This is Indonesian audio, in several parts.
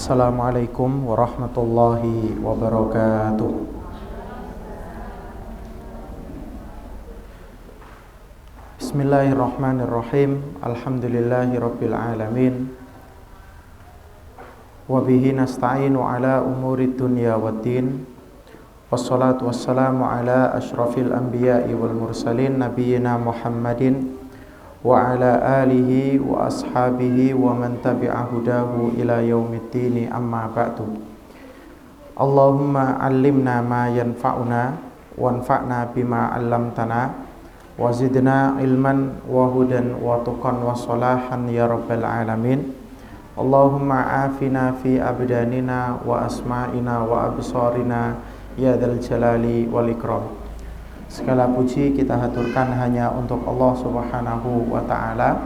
Assalamualaikum warahmatullahi wabarakatuh. Bismillahirrahmanirrahim. Alhamdulillahi rabbil alamin. Wabihi nasta'inu ala umuri dunya waddin. Wassalatu wassalamu ala ashrafil anbiya'i wal mursalin nabiyyina Muhammadin wa ala alihi wa ashabihi wa man tabi'a hudahu ila yaumiddin, amma ba'du. Allahumma allimna ma yanfa'una wanfa'na bima 'allamtana wa zidna ilman wa hudan wa tuqan wa salahan ya rabbal alamin. Allahumma afina fi abdanina wa asma'ina wa absarina ya dzal jalali wal ikram. Segala puji kita haturkan hanya untuk Allah Subhanahu wa ta'ala.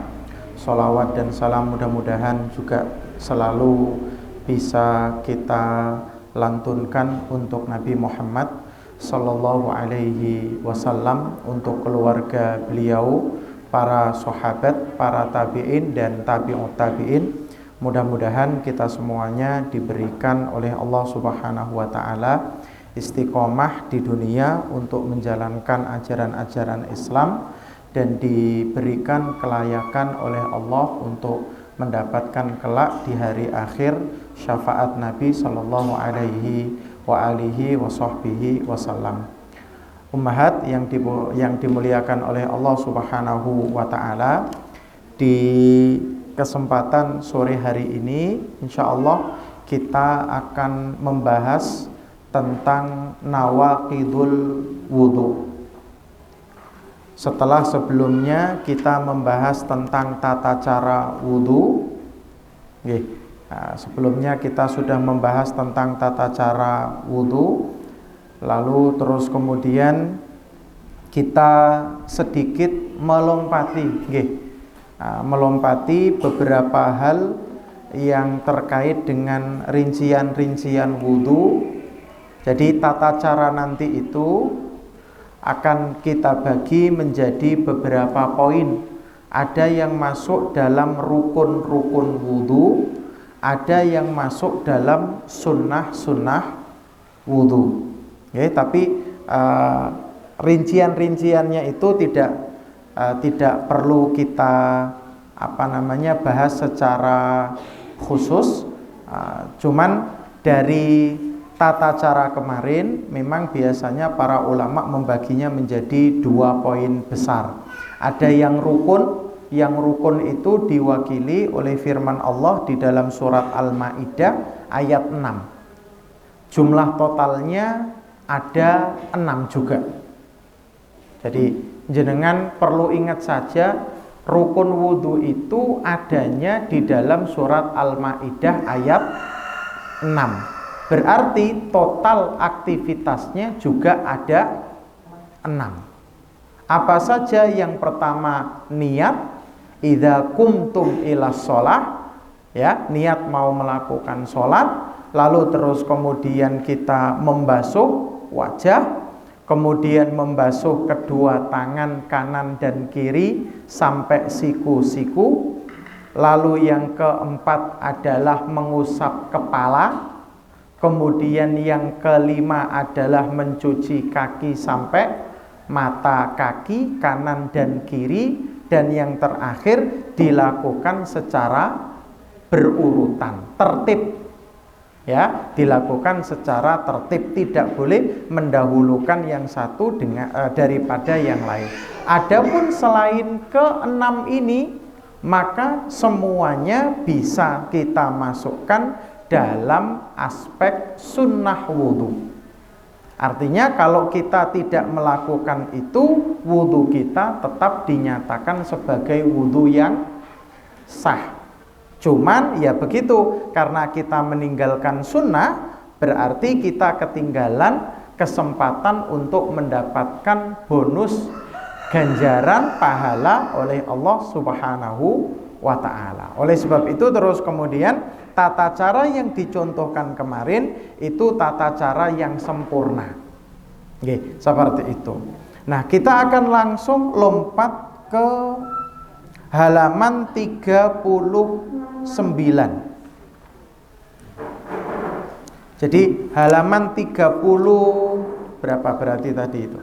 Sholawat dan salam mudah-mudahan juga selalu bisa kita lantunkan untuk Nabi Muhammad sallallahu alaihi wasallam, untuk keluarga beliau, para sahabat, para tabi'in dan tabi'ut tabi'in. Mudah-mudahan kita semuanya diberikan oleh Allah Subhanahu wa ta'ala istiqomah di dunia untuk menjalankan ajaran-ajaran Islam dan diberikan kelayakan oleh Allah untuk mendapatkan kelak di hari akhir syafaat Nabi sallallahu alaihi wa alihi wa sahbihi wasallam. Ummahat yang dimuliakan oleh Allah Subhanahu wa ta'ala, di kesempatan sore hari ini insyaallah kita akan membahas tentang nawaqidul wudu. Setelah sebelumnya kita membahas tentang tata cara wudu, sebelumnya kita sudah membahas tentang tata cara wudu, lalu terus kemudian kita sedikit melompati beberapa hal yang terkait dengan rincian-rincian wudu. Jadi tata cara nanti itu akan kita bagi menjadi beberapa poin. Ada yang masuk dalam rukun-rukun wudu, ada yang masuk dalam sunnah-sunnah wudu. Tapi rincian-rinciannya itu tidak perlu kita bahas secara khusus. Cuman dari tata cara kemarin memang biasanya para ulama membaginya menjadi dua poin besar. Ada yang rukun itu diwakili oleh firman Allah di dalam surat Al-Maidah ayat 6. Jumlah totalnya ada 6 juga. Jadi jenengan perlu ingat saja, rukun wudu itu adanya di dalam surat Al-Maidah ayat 6. Berarti total aktivitasnya juga ada 6. Apa saja? Yang pertama niat, idza kumtum ilas sholah, niat mau melakukan sholat. Lalu terus kemudian kita membasuh wajah, kemudian membasuh kedua tangan kanan dan kiri sampai siku-siku. Lalu yang keempat adalah mengusap kepala. Kemudian yang kelima adalah mencuci kaki sampai mata kaki kanan dan kiri. Dan yang terakhir dilakukan secara berurutan, tertib. Dilakukan secara tertib, tidak boleh mendahulukan yang satu daripada yang lain. Adapun selain ke-6 ini, maka semuanya bisa kita masukkan dalam aspek sunnah wudu. Artinya kalau kita tidak melakukan itu, wudu kita tetap dinyatakan sebagai wudu yang sah. Cuman ya begitu, karena kita meninggalkan sunnah, berarti kita ketinggalan kesempatan untuk mendapatkan bonus ganjaran pahala oleh Allah Subhanahu wa ta'ala. Oleh sebab itu terus kemudian tata cara yang dicontohkan kemarin itu tata cara yang sempurna. Seperti itu. Nah, kita akan langsung lompat ke halaman 39. Jadi halaman 30 berapa berarti tadi itu?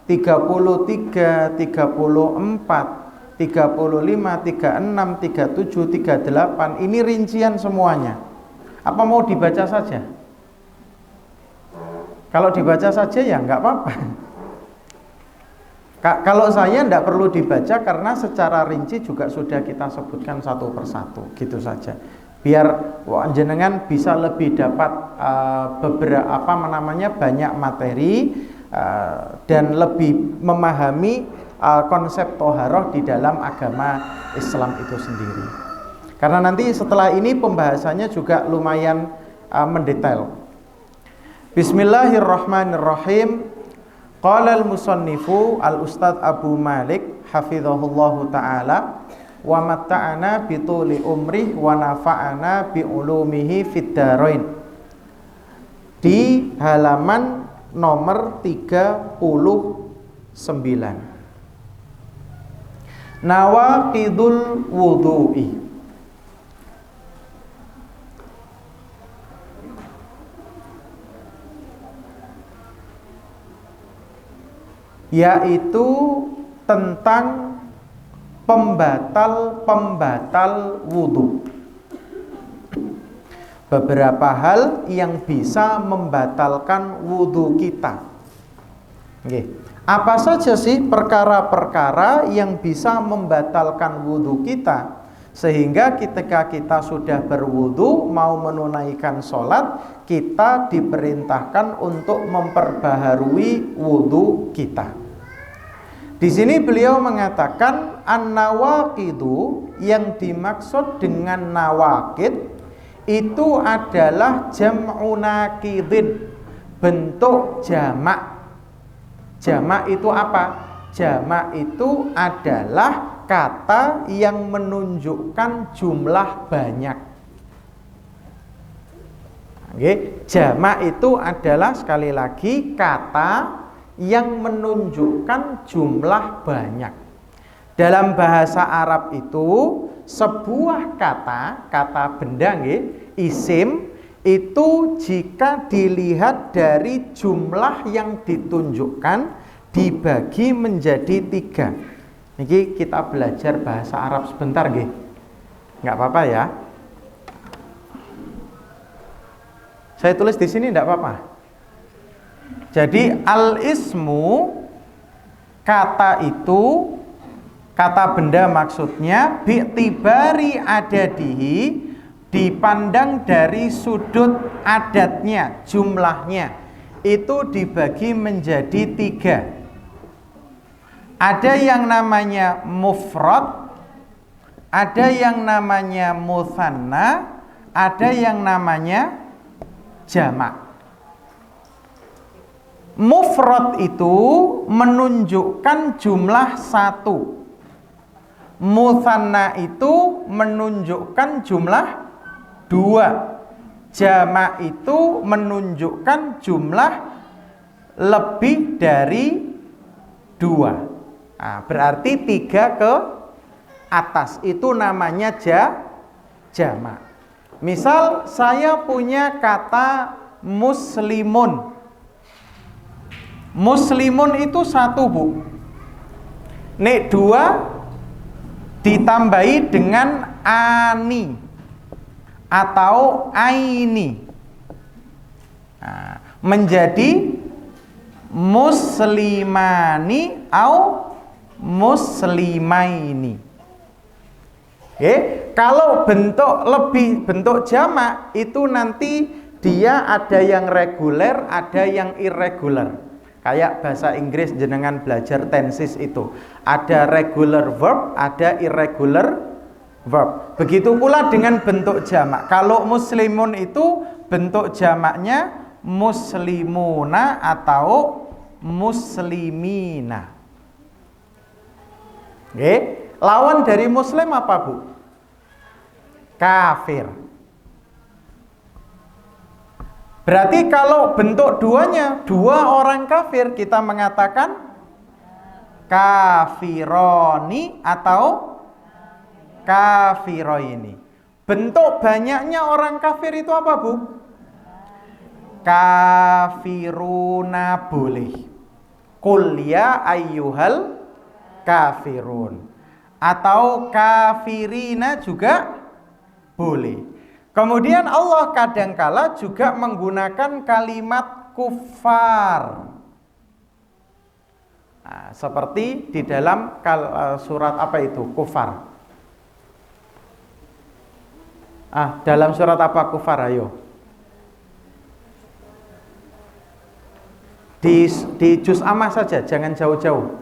33, 34, 35, 36, 37, 38. Ini rincian semuanya. Apa mau dibaca saja? Kalau dibaca saja ya nggak apa-apa. Kalau saya nggak perlu dibaca karena secara rinci juga sudah kita sebutkan satu persatu, gitu saja. Biar jenengan bisa lebih dapat banyak materi dan lebih memahami konsep toharoh di dalam agama Islam itu sendiri. Karena nanti setelah ini pembahasannya juga lumayan mendetail. Bismillahirrahmanirrahim. Qala al-musannifu al-ustadz Abu Malik hafizahullahu ta'ala wa matta'ana bituli umrih wa nafa'ana bi ulumihi fid darain. Di halaman nomor 39. Nawaqidul wudu'i. Yaitu tentang pembatal wudhu. Beberapa hal yang bisa membatalkan wudhu kita. Oke. Apa saja sih perkara-perkara yang bisa membatalkan wudhu kita, sehingga ketika kita sudah berwudhu mau menunaikan sholat, kita diperintahkan untuk memperbaharui wudhu kita. Di sini beliau mengatakan an-nawaqidu, yang dimaksud dengan nawaqid itu adalah jam'u naqidin, bentuk jamak. Jamak itu apa? Jamak itu adalah kata yang menunjukkan jumlah banyak. Oke, jamak itu adalah sekali lagi kata yang menunjukkan jumlah banyak. Dalam bahasa Arab itu sebuah kata benda isim itu jika dilihat dari jumlah yang ditunjukkan dibagi menjadi 3. Ini kita belajar bahasa Arab sebentar nggih. Nggak apa-apa ya. Saya tulis di sini nggak apa-apa. Jadi al-ismu, kata itu, kata benda maksudnya, bi'tibari adadihi, dipandang dari sudut adatnya, jumlahnya, itu dibagi menjadi 3. Ada yang namanya mufrad, ada yang namanya mutsanna, ada yang namanya jamak. Mufrad itu menunjukkan jumlah 1. Mutsanna itu menunjukkan jumlah 2. Jamak itu menunjukkan jumlah lebih dari 2. Nah, berarti 3 ke atas itu namanya jamak. Misal saya punya kata muslimun. Muslimun itu 1, Bu. Nek 2 ditambahi dengan ani atau aini. Nah, menjadi muslimani au muslimaini. Kalau bentuk jamak itu nanti dia ada yang reguler, ada yang irregular. Kayak bahasa Inggris jenengan belajar tenses itu. Ada regular verb, ada irregular verb. Begitu pula dengan bentuk jamak. Kalau muslimun itu bentuk jamaknya muslimuna atau muslimina. Oke. Lawan dari muslim apa, Bu? Kafir. Berarti kalau bentuk duanya, 2 orang kafir, kita mengatakan kafironi atau kafiroini. Bentuk banyaknya orang kafir itu apa, Bu? kafiruna boleh. Qul ya ayyuhal kafirun. Atau kafirina juga boleh. Kemudian Allah kadangkala juga menggunakan kalimat kufar. Nah, seperti di dalam surat apa itu? Kufar. Dalam surat apa kufar? Ayo. Di juz Ammah saja, jangan jauh-jauh.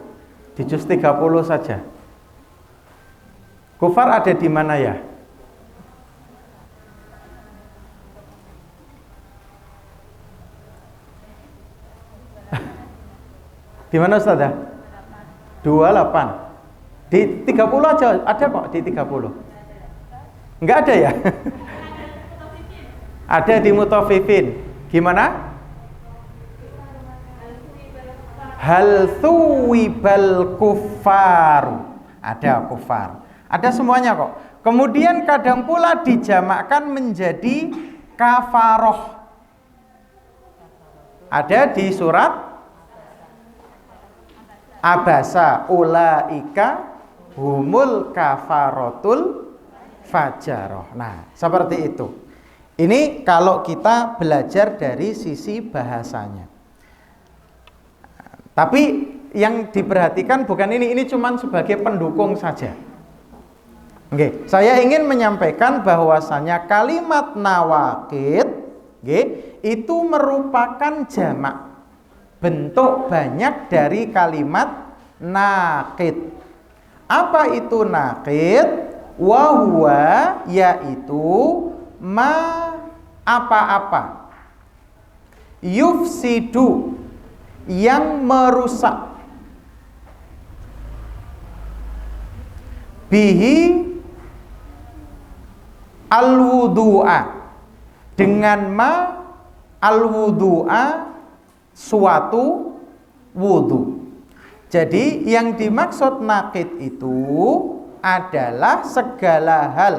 Di juz 30 saja. Kufar ada di mana ya? Di mana Ustazah? 28. Di 30 aja ada kok, di 30. Enggak ada ya? Ada di Mutaffifin. Gimana? Hal thuwibal kuffar. Ada kufar. Ada semuanya kok. Kemudian kadang pula dijamakkan menjadi kafaroh. Ada di surat Abasa, ulaika humul kafarotul fajaroh. Nah, seperti itu. Ini kalau kita belajar dari sisi bahasanya. Tapi yang diperhatikan bukan ini cuman sebagai pendukung saja. Oke, saya ingin menyampaikan bahwasanya kalimat nawaqid itu merupakan jamak, bentuk banyak dari kalimat naqid. Apa itu naqid? Wa huwa yaitu ma apa-apa yufsidu yang merusak bihi al-wudu'a dengan ma al-wudu'a suatu wudu. Jadi yang dimaksud naqid itu adalah segala hal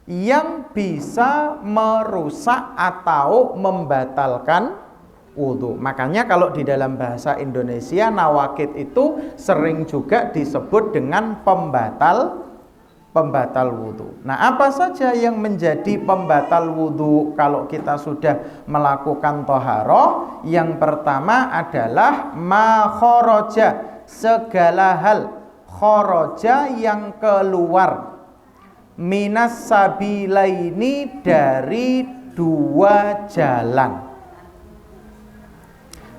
yang bisa merusak atau membatalkan wudu. Makanya kalau di dalam bahasa Indonesia nawaqid itu sering juga disebut dengan pembatal wudu. Nah, apa saja yang menjadi pembatal wudu kalau kita sudah melakukan toharoh? Yang pertama adalah ma kharaja, segala hal kharaja yang keluar minas sabilaini, dari dua jalan.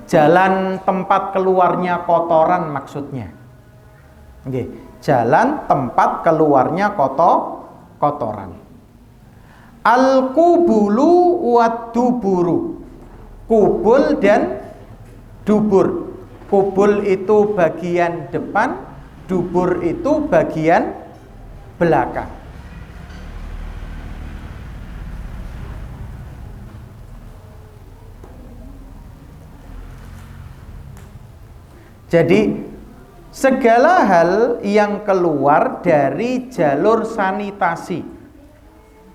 Jalan tempat keluarnya kotoran maksudnya. Oke. Jalan tempat keluarnya kotoran. Al-kubulu wad-duburu, kubul dan dubur. Kubul itu bagian depan, dubur itu bagian belakang. Jadi segala hal yang keluar dari jalur sanitasi,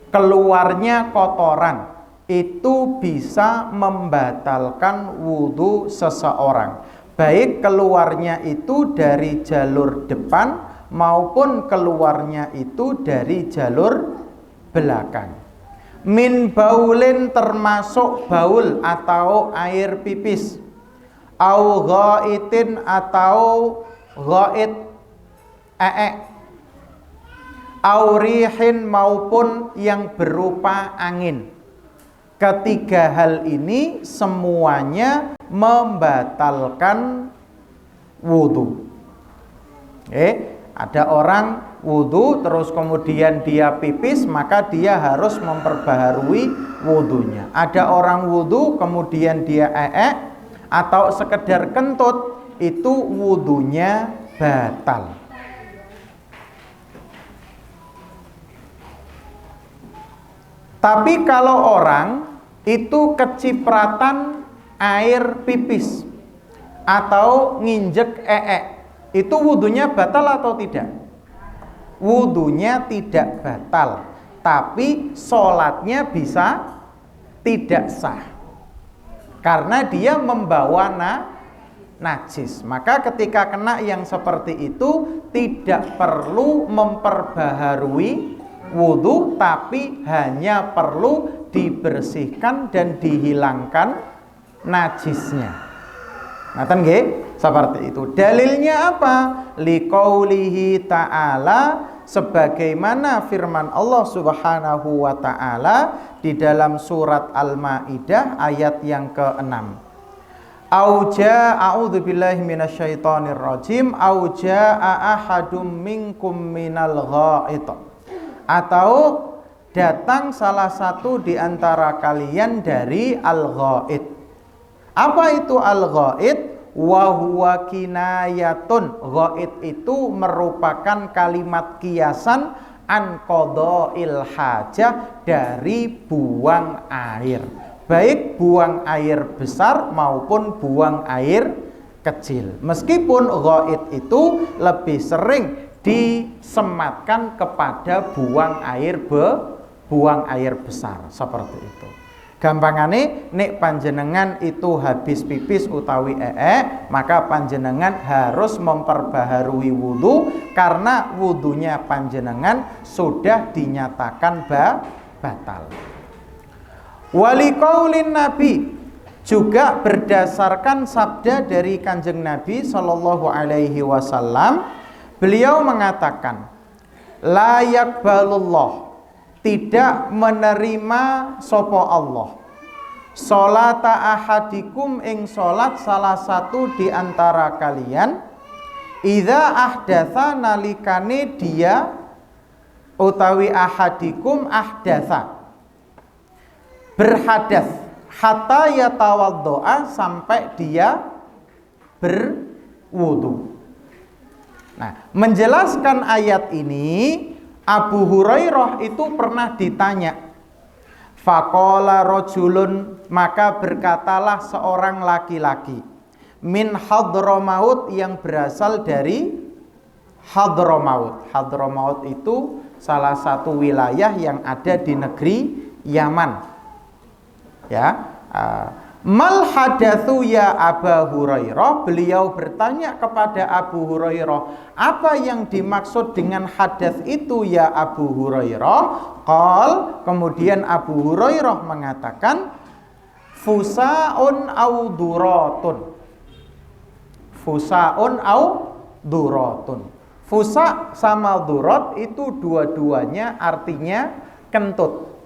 keluarnya kotoran, itu bisa membatalkan wudhu seseorang. Baik keluarnya itu dari jalur depan maupun keluarnya itu dari jalur belakang. Min baulin, termasuk baul atau air pipis. Au ghaitin, atau ghaid aurihin, maupun yang berupa angin. Ketiga hal ini semuanya membatalkan wudu. Ada orang wudu terus kemudian dia pipis, maka dia harus memperbaharui wudunya. Ada orang wudu kemudian dia atau sekedar kentut, itu wudunya batal. Tapi kalau orang itu kecipratan air pipis atau nginjek itu wudunya batal atau tidak? Wudunya tidak batal, tapi sholatnya bisa tidak sah. karena dia membawa najis. Maka ketika kena yang seperti itu tidak perlu memperbaharui wudu, tapi hanya perlu dibersihkan dan dihilangkan najisnya. Ngaten nggih? Seperti itu. Dalilnya apa? Liqaulihi ta'ala, sebagaimana firman Allah Subhanahu wa taala di dalam surat Al-Maidah ayat yang ke-6. A'udzubillahi minasyaitonir rajim. Auja'a ahadum minkum minal gha'it. Atau datang salah satu di antara kalian dari al-gha'it. Apa itu al-gha'it? Wa huwa kinayatun. Gha'it itu merupakan kalimat kiasan an qada'il hajah, dari buang air. Baik buang air besar maupun buang air kecil. Meskipun gha'it itu lebih sering disematkan kepada buang air besar, seperti itu. Gampangane nek panjenengan itu habis pipis utawi maka panjenengan harus memperbaharui wudu, karena wudunya panjenengan sudah dinyatakan batal. Wali qaulin Nabi, juga berdasarkan sabda dari Kanjeng Nabi Shallallahu alaihi wasallam, beliau mengatakan, la yaqbalullah, tidak menerima sapa Allah sholata ahadikum ing sholat salah satu di antara kalian, idza ahdatsa, nalikane dia utawi ahadikum ahdatsa berhadas, hatta yatawaddoa, sampai dia berwudu. Nah, menjelaskan ayat ini, Abu Hurairah itu pernah ditanya. Faqala rajulun, maka berkatalah seorang laki-laki, min Hadramaut, yang berasal dari Hadramaut. Hadramaut itu salah satu wilayah yang ada di negeri Yaman. Ya, mal hadatsu ya Abu Hurairah, beliau bertanya kepada Abu Hurairah, apa yang dimaksud dengan hadats itu ya Abu Hurairah? Qal, kemudian Abu Hurairah mengatakan, fusaun au duratun. Fusaun au duratun. Fusa sama durat itu dua-duanya artinya kentut.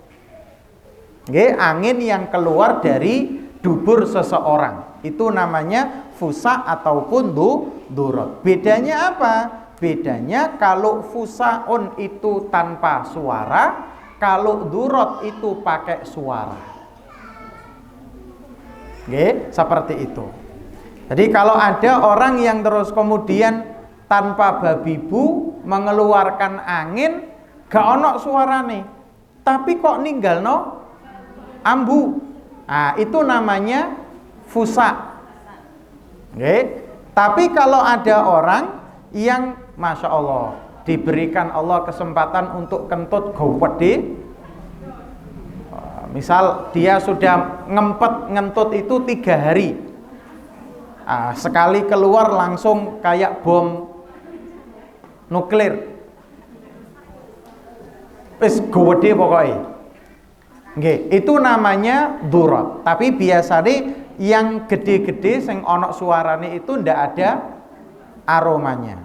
Nggih, angin yang keluar dari dubur seseorang, itu namanya fusa ataupun durat. Bedanya apa? Bedanya kalau fusaun itu tanpa suara, kalau durat itu pakai suara. Nggih, seperti itu. Jadi kalau ada orang yang terus kemudian tanpa babibu mengeluarkan angin, gak ono suarane, tapi kok ninggalno ambu. Nah, itu namanya fusa. Okay. Tapi kalau ada orang yang Masya Allah diberikan Allah kesempatan untuk kentut gawede, misal dia sudah ngentut itu 3 hari, sekali keluar langsung kayak bom nuklir, wis gawede pokoknya. Nggih, itu namanya durat. Tapi biasanya yang gede-gede sing onok suarane itu ndak ada aromanya.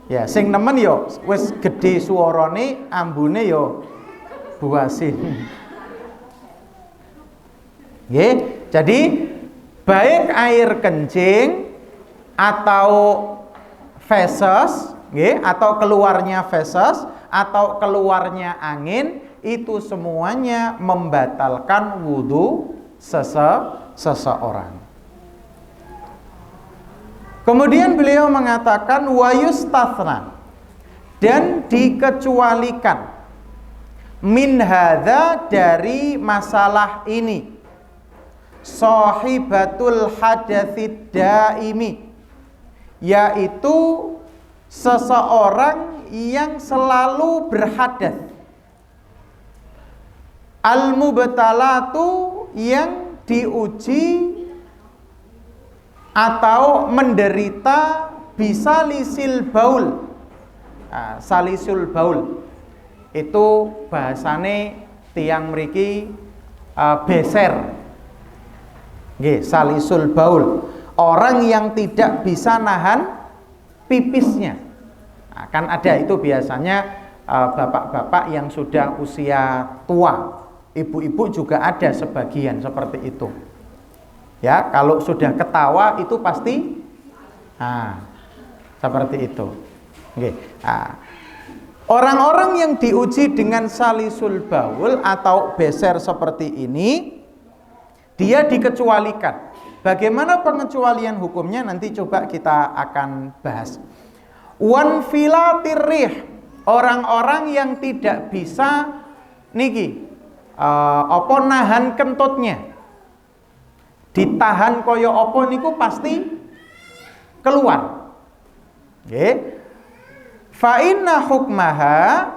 Ya, sing nemen yo wis gede suarane, ambune yo buasin. Nggih, jadi baik air kencing atau feses, nggih, atau keluarnya feses atau keluarnya angin, itu semuanya membatalkan wudu seseorang. Kemudian beliau mengatakan wa yustathna, dan dikecualikan, min hadza, dari masalah ini, sahibatul hadatsid daimi, yaitu seseorang yang selalu berhadas, al-mubtalatu, yang diuji atau menderita bisalisil baul. Nah, salisul baul itu bahasane tiang mriki beser. Nggih, salisul baul. Orang yang tidak bisa nahan pipisnya. Nah, kan ada itu biasanya bapak-bapak yang sudah usia tua. Ibu-ibu juga ada sebagian seperti itu. Ya, kalau sudah ketawa itu pasti seperti itu. Oke. Orang-orang yang diuji dengan salisul baul atau beser seperti ini, dia dikecualikan. Bagaimana pengecualian hukumnya nanti coba kita akan bahas. Wanfilatir rih, orang-orang yang tidak bisa niki nahan kentutnya, ditahan koyo opo niku pasti keluar. Nggih. Fa inna hukmaha,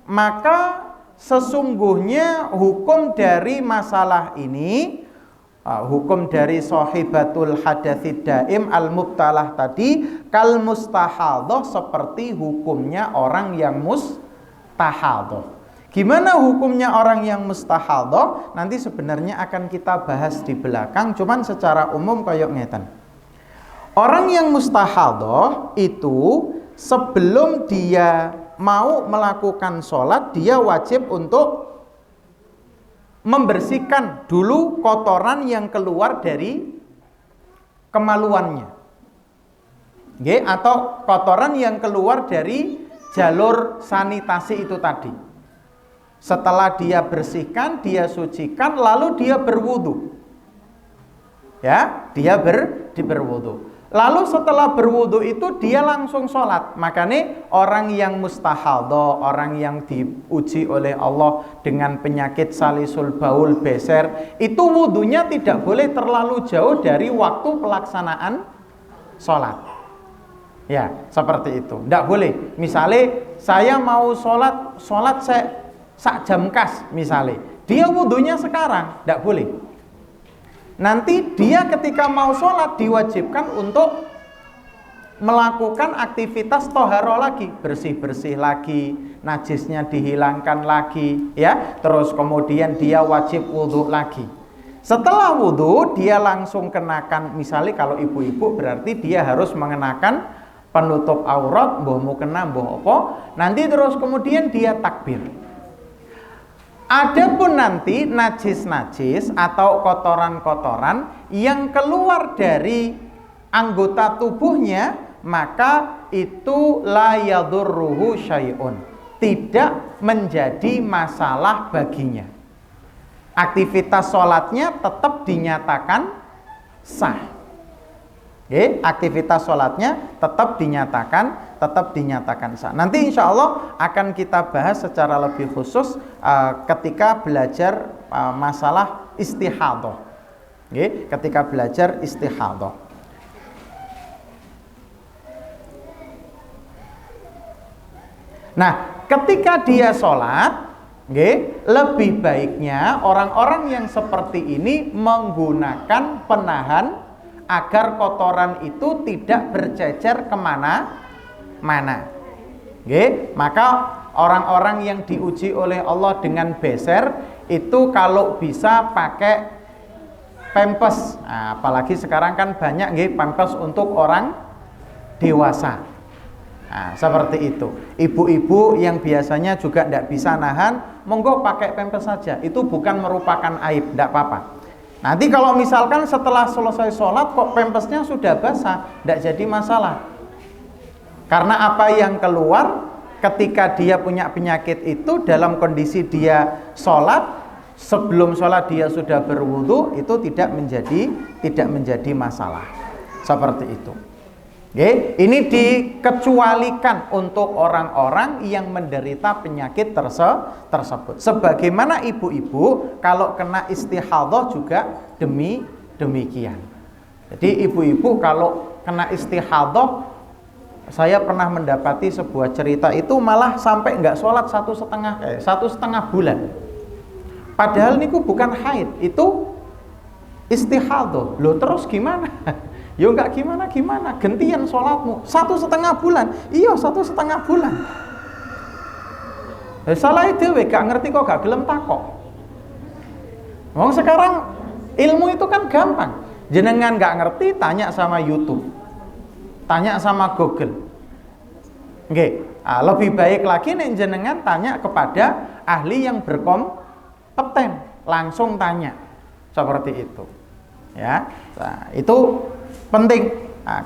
maka sesungguhnya hukum dari masalah ini, hukum dari sahibatul hadatsid daim al-mubtalah tadi, kal mustahadhah, seperti hukumnya orang yang mustahadhah. Gimana hukumnya orang yang mustahadhah? Nanti sebenarnya akan kita bahas di belakang, cuman secara umum kayak ngeten. Orang yang mustahadhah itu sebelum dia mau melakukan sholat, dia wajib untuk membersihkan dulu kotoran yang keluar dari kemaluannya. Nggih, atau kotoran yang keluar dari jalur sanitasi itu tadi. Setelah dia bersihkan, dia sucikan, lalu dia berwudu. Ya, dia berwudu. Lalu setelah berwudu itu dia langsung sholat. Makanya orang yang mustahadhah, orang yang diuji oleh Allah dengan penyakit salisul baul beser, itu wudunya tidak boleh terlalu jauh dari waktu pelaksanaan sholat. Ya, seperti itu. Tidak boleh. Misalnya saya mau sholat sak jam kas misalnya, dia wudunya sekarang, tidak boleh. Nanti dia ketika mau sholat diwajibkan untuk melakukan aktivitas toharo lagi, bersih-bersih lagi, najisnya dihilangkan lagi, ya. Terus kemudian dia wajib wudu lagi. Setelah wudu dia langsung kenakan, misalnya kalau ibu-ibu berarti dia harus mengenakan penutup aurat, mbah mau kena mbah apa, nanti terus kemudian dia takbir. Adapun nanti najis-najis atau kotoran-kotoran yang keluar dari anggota tubuhnya, maka itu la yadurruhu syai'un, tidak menjadi masalah baginya. Aktivitas sholatnya tetap dinyatakan sah. Oke, aktivitas sholatnya tetap dinyatakan sah. Nanti insya Allah akan kita bahas secara lebih khusus ketika belajar masalah istihadhah. Oke, ketika belajar istihadhah. Nah, ketika dia sholat, lebih baiknya orang-orang yang seperti ini menggunakan penahan agar kotoran itu tidak bercecer kemana-mana. Maka orang-orang yang diuji oleh Allah dengan beser itu kalau bisa pakai pampers. Nah, apalagi sekarang kan banyak pampers untuk orang dewasa. Nah, seperti itu. Ibu-ibu yang biasanya juga tidak bisa nahan, monggo pakai pampers saja. Itu bukan merupakan aib, tidak apa-apa. Nanti kalau misalkan setelah selesai sholat kok pempesnya sudah basah, tidak jadi masalah. Karena apa yang keluar ketika dia punya penyakit itu dalam kondisi dia sholat, sebelum sholat dia sudah berwudu, itu tidak menjadi masalah. Seperti itu. Ini dikecualikan untuk orang-orang yang menderita penyakit tersebut. Sebagaimana ibu-ibu kalau kena istihadhah juga demikian. Jadi ibu-ibu kalau kena istihadhah, saya pernah mendapati sebuah cerita itu malah sampai nggak sholat satu setengah bulan. Padahal niku bukan haid, itu Istihadah. Loh terus gimana? Ya enggak gimana, gantian sholatmu 1,5 bulan. Iya 1,5 bulan. Salah dhewe gak ngerti kok gak gelem takok. Wong sekarang ilmu itu kan gampang. Jenengan gak ngerti tanya sama YouTube. Tanya sama Google. Nggih. Lebih baik lagi nek jenengan tanya kepada ahli yang berkompeten, langsung tanya. Seperti itu. Ya. Nah, itu penting.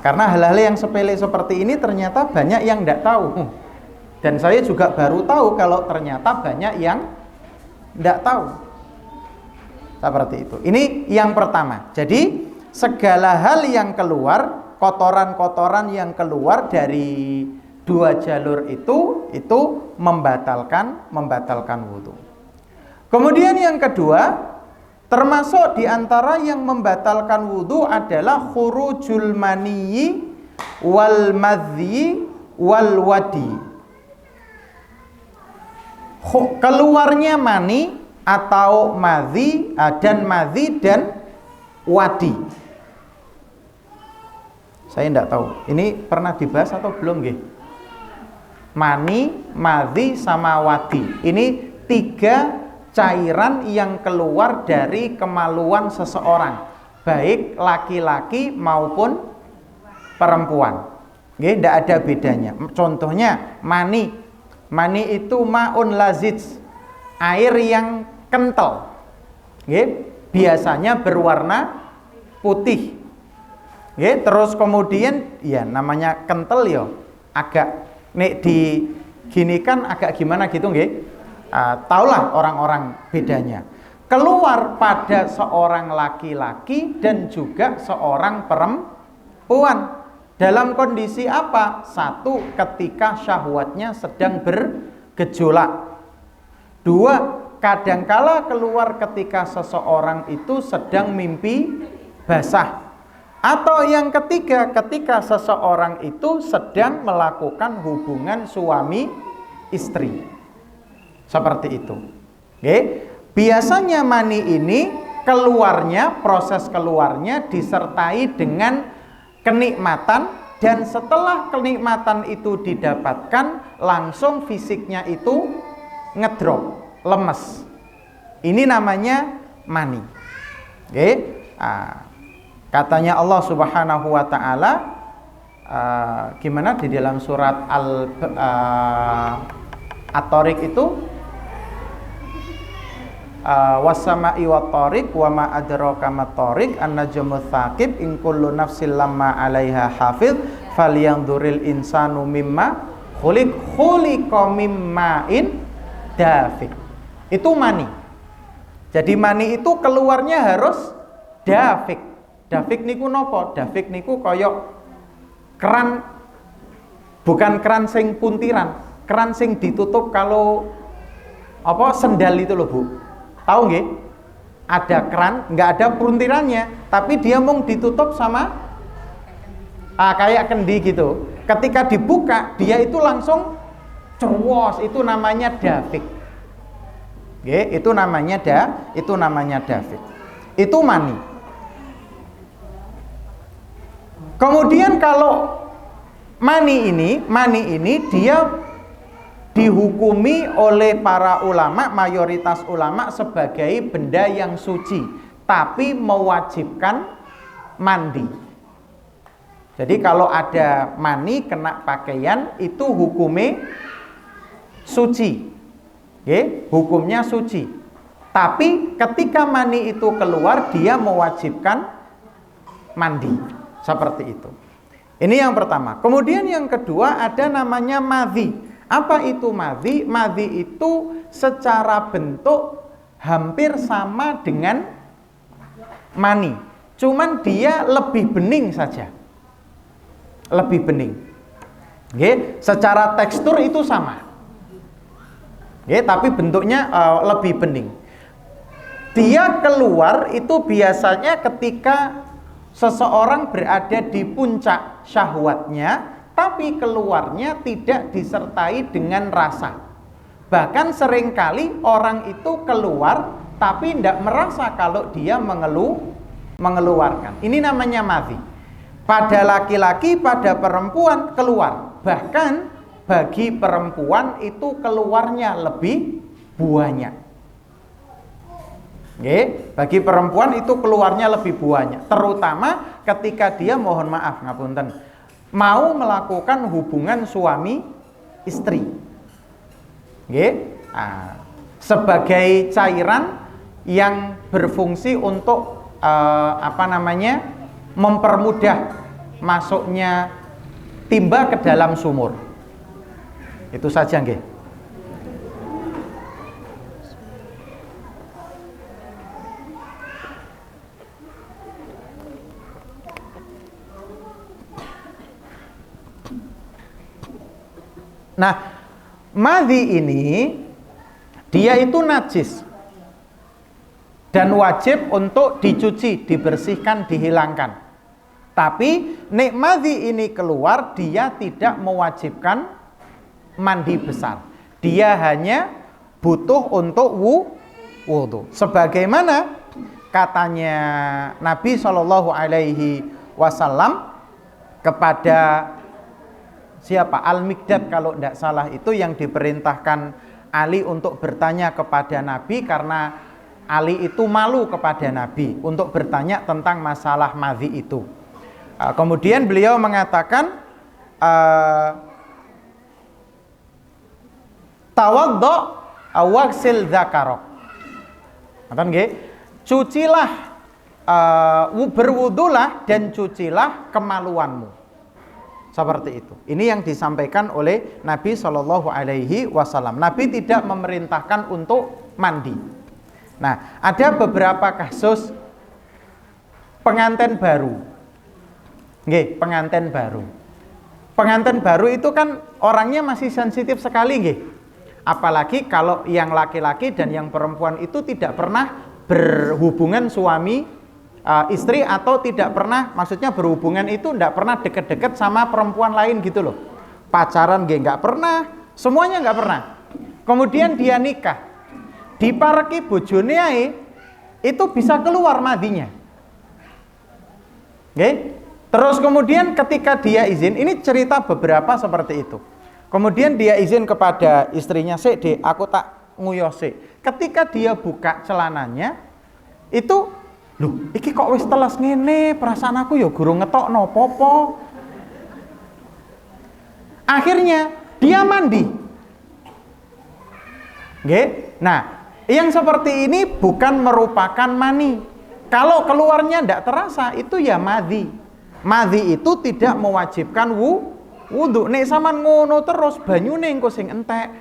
Karena hal-hal yang sepele seperti ini ternyata banyak yang tidak tahu. Dan saya juga baru tahu kalau ternyata banyak yang tidak tahu. Seperti itu. Ini yang pertama. Jadi segala hal yang keluar, kotoran-kotoran yang keluar dari dua jalur itu membatalkan wudu. Kemudian yang kedua, termasuk diantara yang membatalkan wudu adalah khurujul maniyyi wal madhi wal wadi. Keluarnya mani atau madhi dan wadi. Saya tidak tahu. Ini pernah dibahas atau belum nggih? Mani, madhi sama wadi. Ini 3 cairan yang keluar dari kemaluan seseorang, baik laki-laki maupun perempuan. Nggih, tidak ada bedanya. Contohnya mani. Mani itu maun lazij, air yang kental. Nggih, biasanya berwarna putih. Nggih, terus kemudian ya namanya kental ya, agak nek diginikan agak gimana gitu nggih. Taulah orang-orang bedanya. Keluar pada seorang laki-laki dan juga seorang perempuan. Dalam kondisi apa? 1, ketika syahwatnya sedang bergejolak. 2, kadangkala keluar ketika seseorang itu sedang mimpi basah. Atau yang ketiga, ketika seseorang itu sedang melakukan hubungan suami istri. Seperti itu. Oke. Biasanya mani ini proses keluarnya disertai dengan kenikmatan, dan setelah kenikmatan itu didapatkan langsung fisiknya itu ngedrop, lemes. Ini namanya mani. Oke. Katanya Allah Subhanahu wa taala gimana di dalam surat At-Tariq itu wasama'i wat-tariq wa ma adraka mat-tariq an-najmu tsaqib in kullu nafsin lamma 'alaiha hafiz falyanzuril insanu mimma khuliqa mimma'in dafiq. Itu mani. Jadi mani itu keluarnya harus dafiq. Dafiq niku napa? Dafiq niku kaya keran, bukan keran sing puntiran, keran sing ditutup kalau sendal itu loh Bu. Tahu nggih? Ada keran, nggak ada puntirannya, tapi dia mau ditutup sama kayak kendi gitu. Ketika dibuka, dia itu langsung cowos, itu namanya dafiq. Nggih, itu namanya dafiq. Itu mani. Kemudian kalau mani ini dia dihukumi oleh para ulama, mayoritas ulama sebagai benda yang suci, tapi mewajibkan mandi. Jadi kalau ada mani kena pakaian itu hukumnya suci. Oke, hukumnya suci. Tapi ketika mani itu keluar dia mewajibkan mandi. Seperti itu. Ini yang pertama. Kemudian yang kedua ada namanya madhi. Apa itu madhi? Madhi itu secara bentuk hampir sama dengan mani, cuman dia lebih bening saja. Lebih bening. Oke, secara tekstur itu sama. Oke, tapi bentuknya lebih bening. Dia keluar itu biasanya ketika seseorang berada di puncak syahwatnya, tapi keluarnya tidak disertai dengan rasa. Bahkan seringkali orang itu keluar tapi tidak merasa kalau dia mengeluarkan. Ini namanya madhi. Pada laki-laki, pada perempuan keluar. Bahkan bagi perempuan itu keluarnya lebih banyak. Bagi perempuan itu keluarnya lebih banyak. Terutama ketika dia, mohon maaf ngapunten, mau melakukan hubungan suami istri. Sebagai cairan yang berfungsi untuk mempermudah masuknya timba ke dalam sumur. Itu saja nggih. Nah, madhi ini dia itu najis dan wajib untuk dicuci, dibersihkan, dihilangkan. Tapi nek madhi ini keluar, dia tidak mewajibkan mandi besar. Dia hanya butuh untuk wudu. Sebagaimana katanya Nabi SAW kepada siapa? Al-Miqdad kalau tidak salah, itu yang diperintahkan Ali untuk bertanya kepada Nabi karena Ali itu malu kepada Nabi untuk bertanya tentang masalah madhi itu. Kemudian beliau mengatakan, tawaddo awaksil zakarok. Cucilah, berwudulah dan cucilah kemaluanmu. Seperti itu. Ini yang disampaikan oleh Nabi SAW. Nabi tidak memerintahkan untuk mandi. Nah, ada beberapa kasus pengantin baru. Pengantin baru. Pengantin baru itu kan orangnya masih sensitif sekali, apalagi kalau yang laki-laki dan yang perempuan itu tidak pernah berhubungan suami istri, atau tidak pernah, maksudnya berhubungan itu tidak pernah deket-deket sama perempuan lain gitu loh. Pacaran nggak pernah, semuanya nggak pernah. Kemudian dia nikah, dipareki bojone ae, itu bisa keluar madhinya. Terus kemudian ketika dia izin, ini cerita beberapa seperti itu. Kemudian dia izin kepada istrinya, "Sik, Dek, aku tak nguyos sik." Ketika dia buka celananya, itu, "Loh, iki kok wis teles ngene, perasaan aku ya gurung ngetokno popo." Akhirnya dia mandi. Nah, yang seperti ini bukan merupakan mani. Kalau keluarnya tidak terasa, itu ya madhi. Madhi itu tidak mewajibkan wudu. Nek sampean ngono terus, banyune engko sing entek.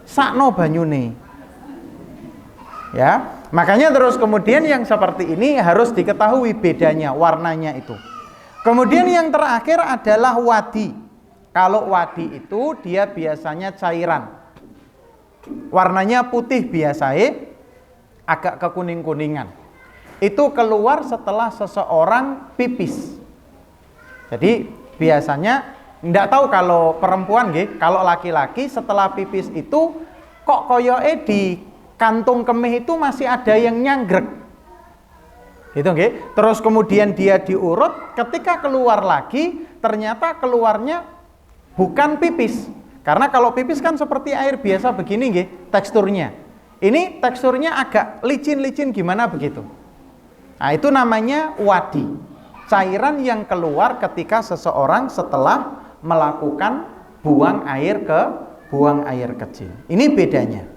Sakno banyune. Ya, makanya terus kemudian yang seperti ini harus diketahui bedanya, warnanya itu. Kemudian yang terakhir adalah wadi. Kalau wadi itu dia biasanya cairan. Warnanya putih biasanya, agak kekuning-kuningan. Itu keluar setelah seseorang pipis. Jadi biasanya, enggak tahu kalau perempuan kalau laki-laki setelah pipis itu kok koyoke di kantung kemih itu masih ada yang nyanggrek. Gitu Terus kemudian dia diurut, ketika keluar lagi ternyata keluarnya bukan pipis. Karena kalau pipis kan seperti air biasa begini teksturnya. Ini teksturnya agak licin-licin gimana begitu. Nah, itu namanya wadi. Cairan yang keluar ketika seseorang setelah melakukan buang air kecil. Ini bedanya.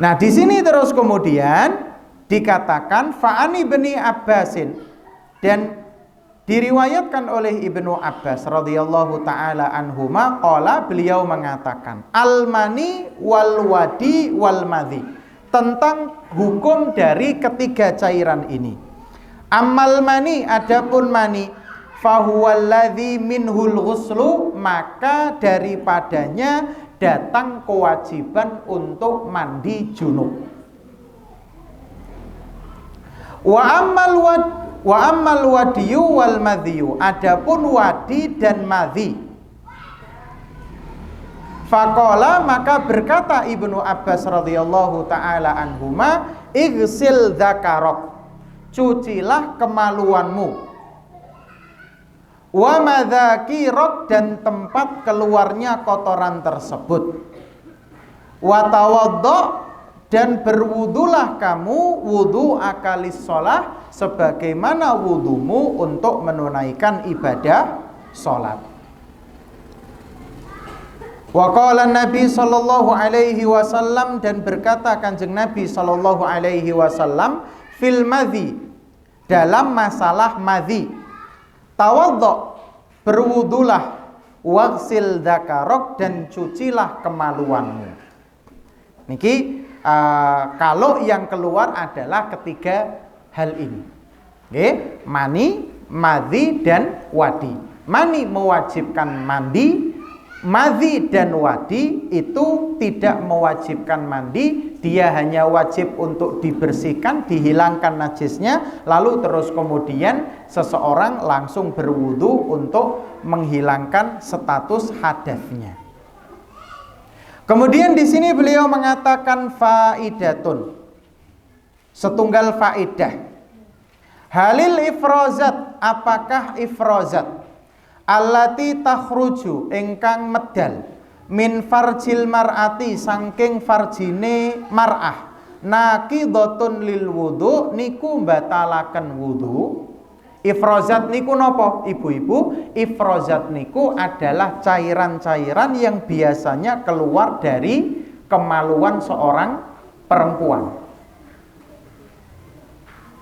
Nah, di sini terus kemudian dikatakan fa'ani bani Abbasin, dan diriwayatkan oleh Ibnu Abbas radhiyallahu taala anhuma qala, beliau mengatakan al-mani wal wadi wal madhi, tentang hukum dari ketiga cairan ini. Ammal mani, adapun mani, fahuwallazi minhul ghuslu, maka daripadanya datang kewajiban untuk mandi junub. Wa ammal wadiyu wal madhiyu, adapun wadi dan madhi. Faqala, maka berkata Ibnu Abbas radhiyallahu taala anhuma, Igsil dzakarok, cucilah kemaluanmu. Wa madzakirok, dan tempat keluarnya kotoran tersebut. Wa tawaddo, dan berwudulah kamu wudu akalis sholah, sebagaimana wudumu untuk menunaikan ibadah sholat. Wa qala Nabi sallallahu alaihi wasallam, dan berkata Kanjeng Nabi sallallahu alaihi wasallam, fil madhi, dalam masalah madhi, tawaddo, berwudulah, waghsil dzakarok, dan cucilah kemaluanmu. Niki kalau yang keluar adalah ketiga hal ini. Nggih, mani, madhi, dan wadi. Mani mewajibkan mandi, madhi dan wadi itu tidak mewajibkan mandi, dia hanya wajib untuk dibersihkan, dihilangkan najisnya, lalu terus kemudian seseorang langsung berwudu untuk menghilangkan status hadatsnya. Kemudian di sini beliau mengatakan faidatun, setunggal faidah. Halil ifrozat, apakah ifrozat? Allati takhruju, engkang medal, min farjil mar'ati, sangking farjine mar'ah, naqidatun lil wudu, niku batalaken wudu. Ifrozat niku nopo ibu-ibu? Ifrozat niku adalah cairan-cairan yang biasanya keluar dari kemaluan seorang perempuan.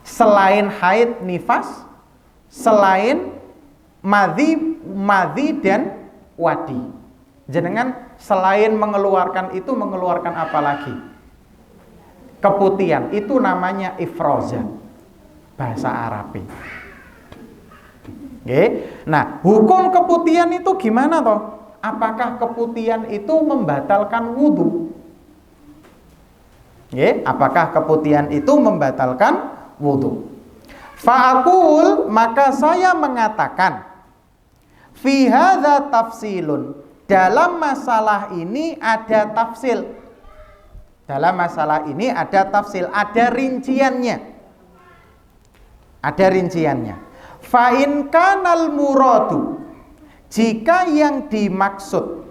Selain haid nifas, selain madhi dan wadi. Jenengan selain mengeluarkan itu mengeluarkan apa lagi? Keputihan, itu namanya ifrozat bahasa Arabi. Nah, hukum keputihan itu gimana toh? Apakah keputihan itu membatalkan wudu? Apakah keputihan itu membatalkan wudu? Fa'akul, maka saya mengatakan, fi hadza tafsilun, dalam masalah ini ada tafsil. Dalam masalah ini ada tafsil, ada rinciannya. Ada rinciannya. Fa in kanal muradu, jika yang dimaksud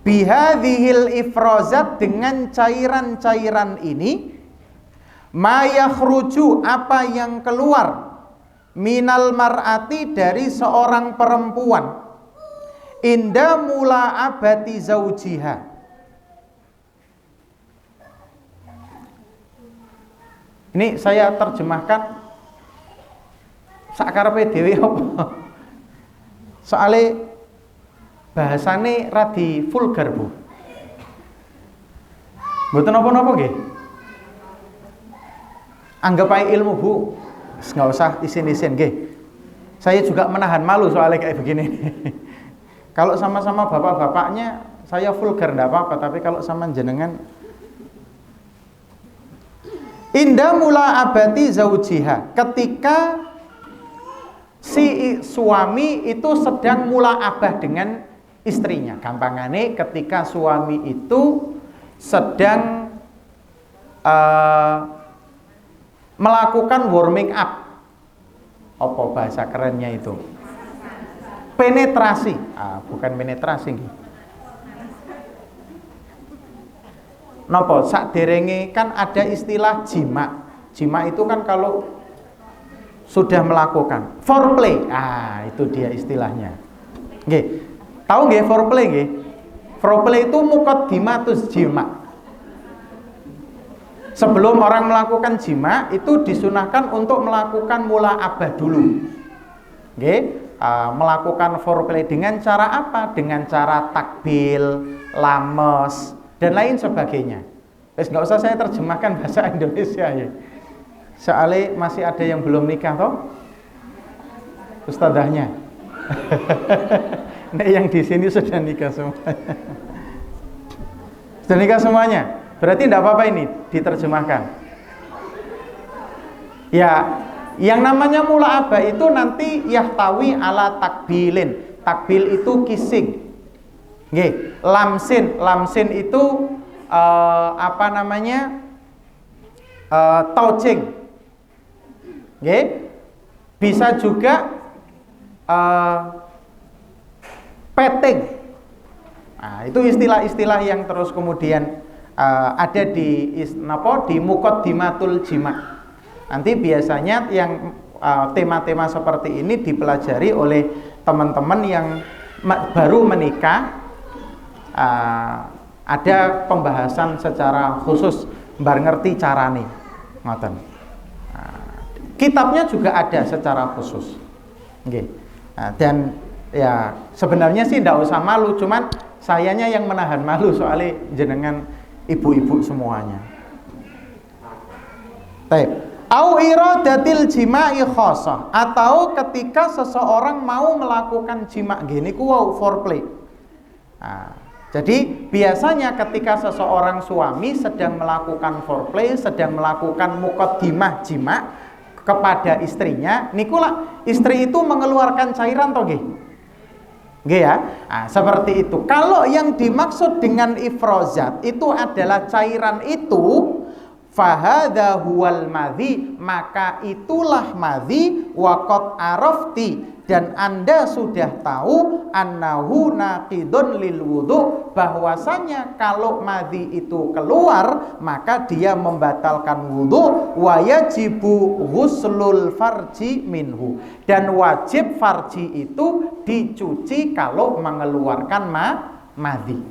bihadhil ifrozat, dengan cairan-cairan ini, ma yakhruju, apa yang keluar, minal mar'ati, dari seorang perempuan, inda mula'abati zaujiha. Ini saya terjemahkan sakarepe dhewe apa? Soale bahasane radi vulgar, Bu. Mboten napa-napa nggih. Anggap ae ilmu, Bu. Enggak usah isin-isin nggih. Saya juga menahan malu soalnya kayak begini. Kalau sama-sama bapak-bapaknya saya vulgar enggak apa-apa, tapi kalau sama jenengan, inda mula abati zaujiha, ketika si suami itu sedang mula'abah dengan istrinya. Gampangane ketika suami itu sedang melakukan warming up. Apa bahasa kerennya itu? Penetrasi. Bukan penetrasi. Napa? Sakderenge kan ada istilah jima. Jima itu kan kalau sudah melakukan foreplay. Itu dia istilahnya. Nggih. Tahu nggih foreplay nggih? Foreplay itu muqaddimatus jima. Sebelum orang melakukan jima itu disunahkan untuk melakukan mula'abah dulu. Nggih, melakukan foreplay dengan cara apa? Dengan cara takbil, lames, dan lain sebagainya. Wes nggak usah saya terjemahkan bahasa Indonesia ya. Soalnya masih ada yang belum nikah toh, ustadzahnya. Nah, yang di sini sudah nikah semuanya. Sudah nikah semuanya. Berarti tidak apa-apa ini diterjemahkan. Ya, yang namanya mula'abah itu nanti yahtawi ala takbilin. Takbil itu kissing. Nggih, lamsin. Lamsin itu apa namanya? touching, nggih. Bisa juga petting. Nah, itu istilah-istilah yang terus kemudian ada di muqaddimatul jima'. Nanti biasanya yang tema-tema seperti ini dipelajari oleh teman-teman yang baru menikah. Ada pembahasan secara khusus bar ngerti carane ngoten. Kitabnya juga ada secara khusus. Nggih. Dan ya sebenarnya sih ndak usah malu, cuman sayanya yang menahan malu soalnya jenengan ibu-ibu semuanya. Baik. Au iradatil jima'i khossah, atau ketika seseorang mau melakukan jima' gini ku wow foreplay. Jadi biasanya ketika seseorang suami sedang melakukan foreplay, sedang melakukan muqaddimah jima' kepada istrinya, nikulah istri itu mengeluarkan cairan toh nggih? Nggih ya? Seperti itu. Kalau yang dimaksud dengan ifrozat itu adalah cairan itu, fahadha huwal madhi, maka itulah madhi, waqad arafti, dan Anda sudah tahu, annahu naqidun lil wudu, bahwasanya kalau madhi itu keluar maka dia membatalkan wudu, wa yajibu ghuslul farji minhu, dan wajib farji itu dicuci kalau mengeluarkan madhi.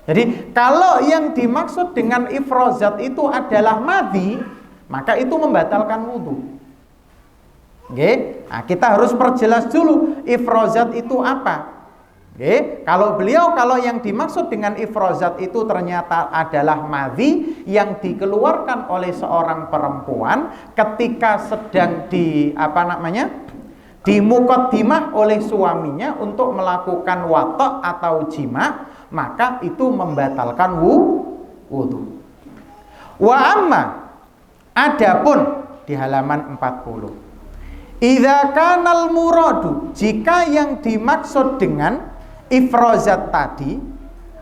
Jadi kalau yang dimaksud dengan ifrozat itu adalah madhi, maka itu membatalkan wudu. Oke, nah, kita harus perjelas dulu ifrozat itu apa. Oke, kalau yang dimaksud dengan ifrozat itu ternyata adalah madhi yang dikeluarkan oleh seorang perempuan ketika sedang di muqaddimah oleh suaminya untuk melakukan wata' atau jima', maka itu membatalkan wudu. Wa amma, adapun di halaman 40, idza kanal muradu, jika yang dimaksud dengan ifrozat tadi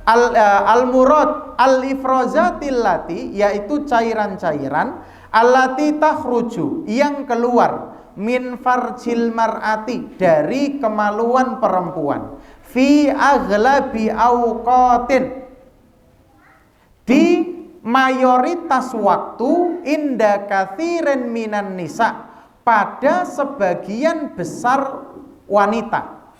al-murad al-ifrozatil lati, yaitu cairan-cairan allati takhruju, yang keluar min farjil mar'ati, dari kemaluan perempuan, fi aghlabi awqatin, di mayoritas waktu, inda katsirin minan nisa, pada sebagian besar wanita,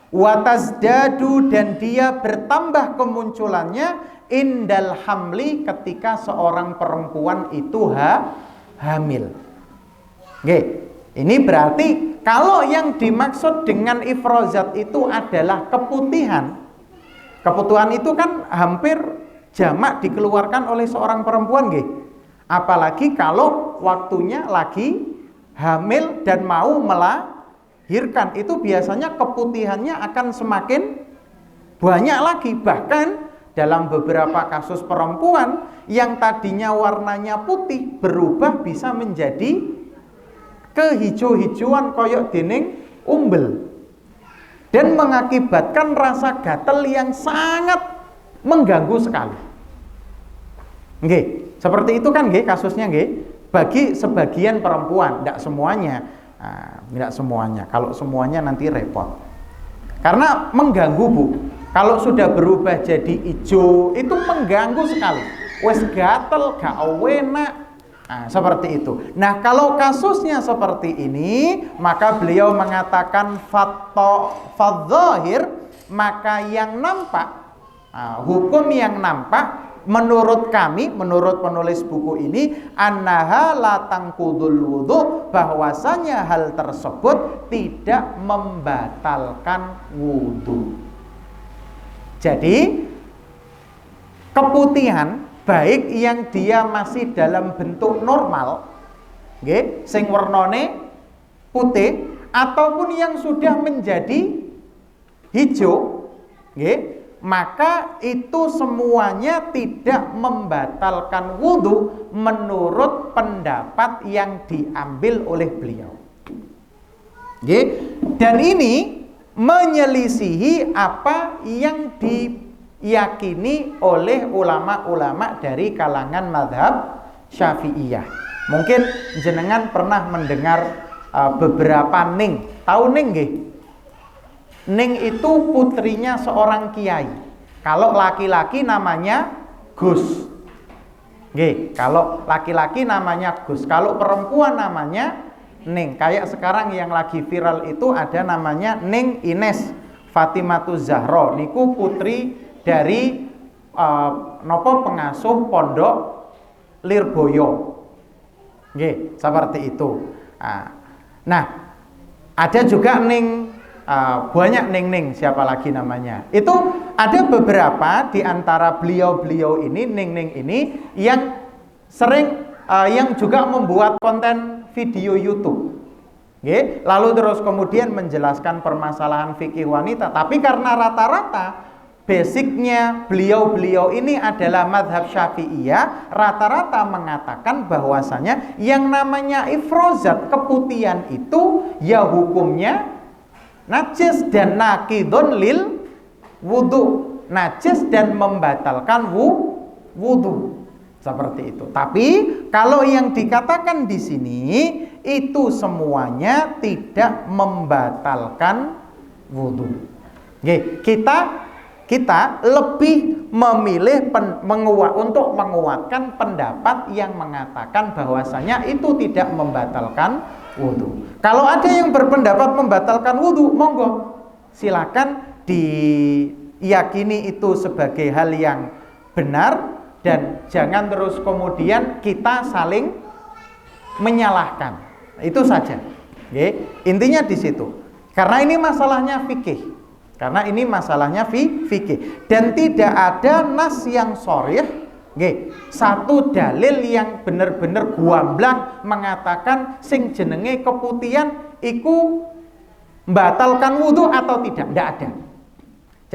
watazdadu, dan dia bertambah kemunculannya, indal hamli, ketika seorang perempuan itu hamil. Oke, ini berarti kalau yang dimaksud dengan ifrozat itu adalah keputihan. Keputihan itu kan hampir jamak dikeluarkan oleh seorang perempuan, nggih. Apalagi kalau waktunya lagi hamil dan mau melahirkan, itu biasanya keputihannya akan semakin banyak lagi. Bahkan dalam beberapa kasus perempuan yang tadinya warnanya putih berubah bisa menjadi kehijau-hijauan koyok dening umbel, dan mengakibatkan rasa gatel yang sangat mengganggu sekali. Nggih, seperti itu kan nggih kasusnya nggih. Bagi sebagian perempuan, tidak semuanya. Tidak semuanya. Kalau semuanya nanti repot. Karena mengganggu, Bu. Kalau sudah berubah jadi hijau, itu mengganggu sekali. Wes gatel, gak enak. Seperti itu. Nah, kalau kasusnya seperti ini, maka beliau mengatakan fadzahir, maka yang nampak, hukum yang nampak menurut kami, menurut penulis buku ini, annaha la tangkudul wudu, bahwasanya hal tersebut tidak membatalkan wudu. Jadi keputihan, baik yang dia masih dalam bentuk normal, nggih, sing wernane putih, ataupun yang sudah menjadi hijau, nggih, maka itu semuanya tidak membatalkan wudu menurut pendapat yang diambil oleh beliau. Dan ini menyelisihi apa yang diyakini oleh ulama-ulama dari kalangan mazhab Syafi'iyah. Mungkin jenengan pernah mendengar beberapa ning. Tahu ning nggih? Ning itu putrinya seorang kiai. Kalau laki-laki namanya Gus. Nggih, kalau laki-laki namanya Gus, kalau perempuan namanya Ning. Kayak sekarang yang lagi viral itu ada namanya Ning Ines Fatimatu Zahra. Niku putri dari pengasuh pondok Lirboyo. Nggih, seperti itu. Nah, ada juga Ning, banyak Ning siapa lagi namanya. Itu ada beberapa di antara beliau-beliau ini, Ning ini yang sering yang juga membuat konten video YouTube. Nggih, lalu terus kemudian menjelaskan permasalahan fikih wanita, tapi karena rata-rata basicnya beliau-beliau ini adalah madhab Syafi'iyah, rata-rata mengatakan bahwasanya yang namanya ifrozat, keputihan itu ya hukumnya najis dan nakidun lil wudu, najis dan membatalkan wudu. Seperti itu. Tapi kalau yang dikatakan di sini itu semuanya tidak membatalkan wudu. Oke, kita lebih memilih untuk menguatkan pendapat yang mengatakan bahwasanya itu tidak membatalkan wudu. Kalau ada yang berpendapat membatalkan wudu, monggo silakan diyakini itu sebagai hal yang benar. Dan jangan terus kemudian kita saling menyalahkan. Itu saja. Oke, intinya di situ. Karena ini masalahnya fikih. Fikih. Dan tidak ada nas yang sharih, satu dalil yang benar-benar guamblang mengatakan sing jenenge keputihan iku membatalkan wudu atau tidak. Tidak ada.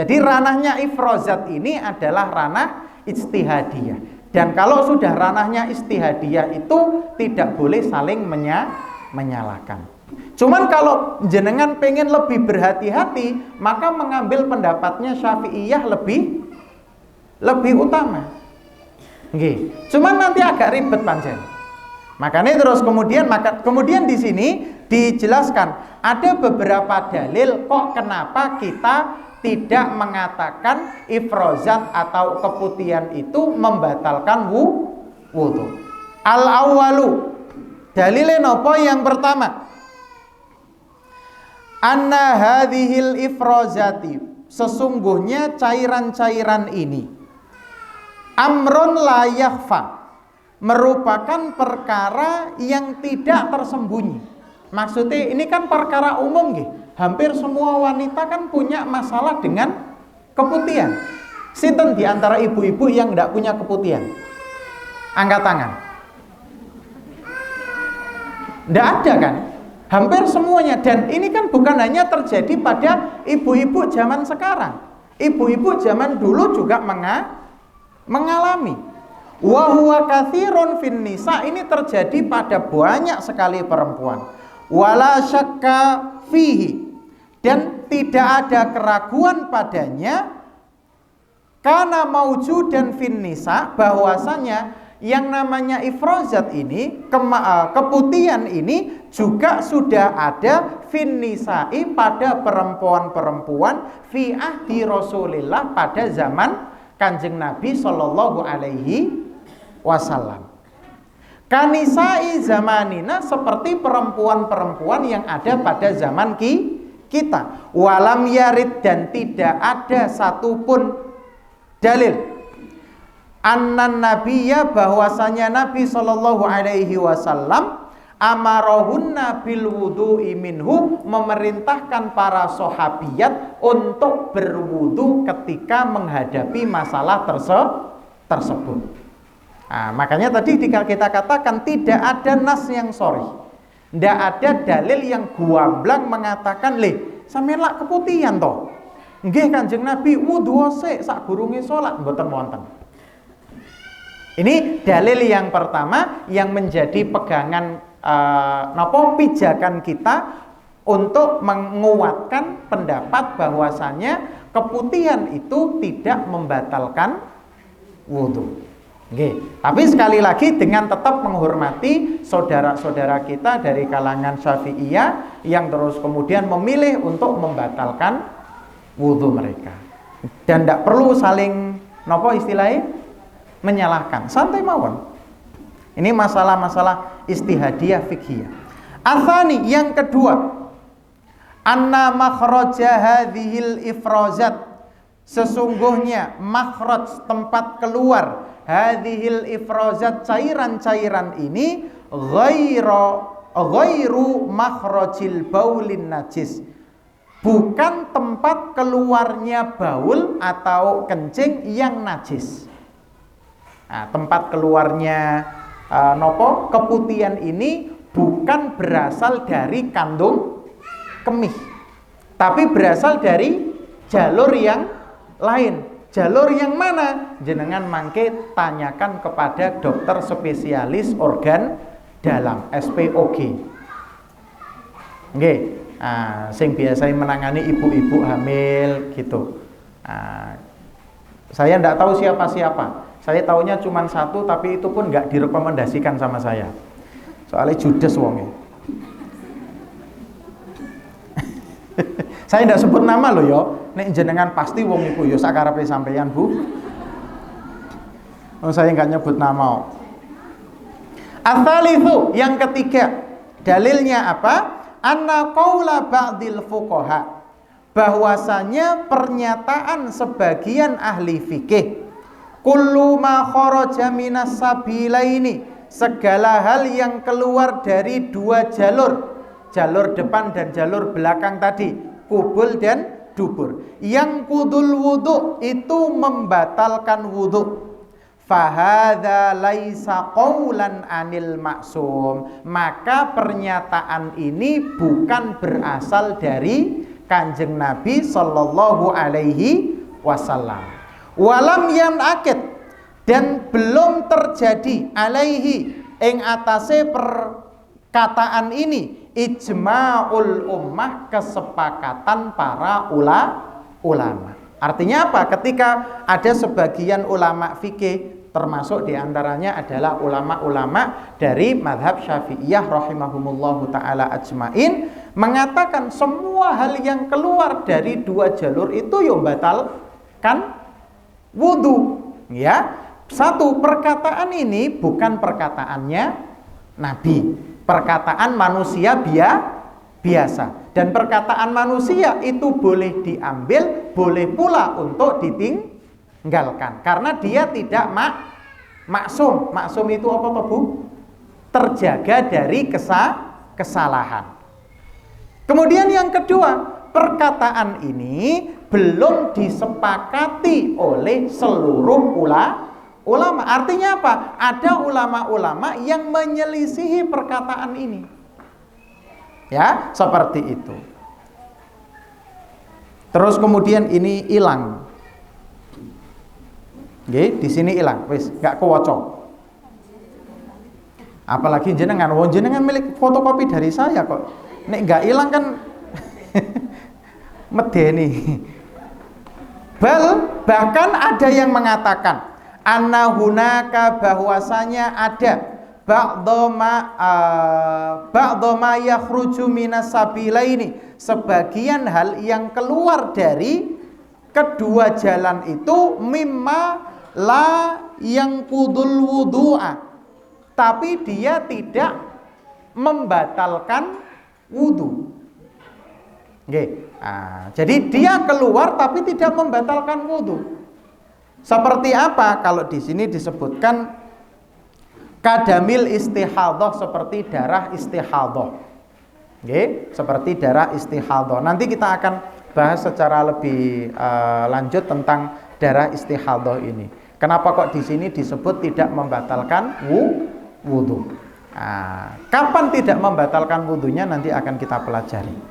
Jadi ranahnya ifrozat ini adalah ranah ijtihadiyah. Dan kalau sudah ranahnya ijtihadiyah itu tidak boleh saling menyalahkan. Cuman kalau jenengan pengen lebih berhati-hati, maka mengambil pendapatnya Syafi'iyah lebih utama. Nggih. Cuman nanti agak ribet pancen. Makanya terus kemudian di sini dijelaskan ada beberapa dalil kok kenapa kita tidak mengatakan ifrozat atau keputihan itu membatalkan wudu. Al-awwalu, dalile napa yang pertama? Anna hadhil ifrozati, sesungguhnya cairan-cairan ini amrun la yakhfa, merupakan perkara yang tidak tersembunyi. Maksudnya ini kan perkara umum nggih. Hampir semua wanita kan punya masalah dengan keputihan. Sinten di antara ibu-ibu yang tidak punya keputihan? Angkat tangan. Tidak ada kan? Hampir semuanya. Dan ini kan bukan hanya terjadi pada ibu-ibu zaman sekarang. Ibu-ibu zaman dulu juga mengalami. Wa huwa katsirun fin nisa, ini terjadi pada banyak sekali perempuan. Wala syakka fihi, dan tidak ada keraguan padanya, karena maujudan fin nisa, bahwasanya yang namanya ifrozat ini, keputihan ini juga sudah ada fin nisa'i, pada perempuan-perempuan fi ahdi Rasulillah, pada zaman Kanjeng Nabi Shallallahu Alaihi Wasallam. Kanisai zamanina, seperti perempuan-perempuan yang ada pada zaman kita. Walam yarid, dan tidak ada satupun dalil annan nabiyya, bahwasanya Nabi Shallallahu Alaihi Wasallam amarahunna bil wudu'i minhu, memerintahkan para sahabiyat untuk berwudu ketika menghadapi masalah tersebut. Nah, makanya tadi kita katakan tidak ada nas yang sharih, tidak ada dalil yang guamblang mengatakan sampeyan lak keputihan toh. Nggih Kanjeng Nabi wudu sik sakgurunge salat, mboten wonten. Ini dalil yang pertama yang menjadi pegangan pijakan kita untuk menguatkan pendapat bahwasanya keputihan itu tidak membatalkan wudu. Tapi sekali lagi dengan tetap menghormati saudara-saudara kita dari kalangan Syafi'iyah yang terus kemudian memilih untuk membatalkan wudhu mereka. Dan tidak perlu saling istilahnya menyalahkan, santai mawon. Ini masalah-masalah istihadiyah fiqhiyah. Atsani, yang kedua, anna makhraja hadhil ifrazat, sesungguhnya makhraj, tempat keluar hadhil ifrazat, cairan-cairan ini ghairu makhrajil baulin najis, bukan tempat keluarnya baul atau kencing yang najis. Nah, tempat keluarnya keputihan ini bukan berasal dari kandung kemih, tapi berasal dari jalur yang lain. Jalur yang mana? Jenengan mangke tanyakan kepada dokter spesialis organ dalam, SPOG. Nggih. Sing biasa menangani ibu-ibu hamil gitu. Saya tidak tahu siapa-siapa. Saya taunya cuma satu, tapi itu pun nggak direkomendasikan sama saya. Soalnya judes wongnya. Saya tidak sebut nama loh yo. Nek jenengan pasti wong iku yo sakarepe sampeyan, Bu. Saya nggak nyebut nama. Ats-tsalitsu, yang ketiga, dalilnya apa? Anna qaula ba'dil fuqaha, bahwasanya pernyataan sebagian ahli fikih, kullu ma kharaja minas sabilaini, segala hal yang keluar dari dua jalur, jalur depan dan jalur belakang tadi, kubul dan dubur, yang kudul wudu, itu membatalkan wudu, fahadha laisa qaulan anil maksum, maka pernyataan ini bukan berasal dari Kanjeng Nabi sallallahu alaihi wasallam. Walam yanakid, dan belum terjadi alaihi ing atase perkataan ini ijma'ul ummah, kesepakatan para ulama. Artinya apa? Ketika ada sebagian ulama fikih, termasuk diantaranya adalah ulama-ulama dari madhab Syafi'iyah rahimahumullahu ta'ala ajmain, mengatakan semua hal yang keluar dari dua jalur itu ya batalkan wudu. Ya, satu, perkataan ini bukan perkataannya Nabi, perkataan manusia biasa. Dan perkataan manusia itu boleh diambil, boleh pula untuk ditinggalkan, karena dia tidak maksum. Maksum itu apa toh, Bu? Terjaga dari kesalahan. Kemudian yang kedua, perkataan ini belum disepakati oleh seluruh ulama. Artinya apa? Ada ulama-ulama yang menyelisihi perkataan ini. Ya, seperti itu. Terus kemudian ini hilang. Nggih, di sini hilang, wis gak kewoco. Apalagi jenengan milik fotokopi dari saya kok. Nek gak hilang kan medeni. Bahkan ada yang mengatakan annahunaka, bahwasanya ada ba'doma yakhruju minas sabilaini, sebagian hal yang keluar dari kedua jalan itu, mimma la yang kudul wudu'a, tapi dia tidak membatalkan wudu. Jadi dia keluar tapi tidak membatalkan wudu. Seperti apa? Kalau di sini disebutkan kadamil istihadhah, seperti darah istihadhah. Seperti darah istihadhah. Nanti kita akan bahas secara lebih lanjut tentang darah istihadhah ini. Kenapa kok di sini disebut tidak membatalkan wudu? Kapan tidak membatalkan wudunya nanti akan kita pelajari.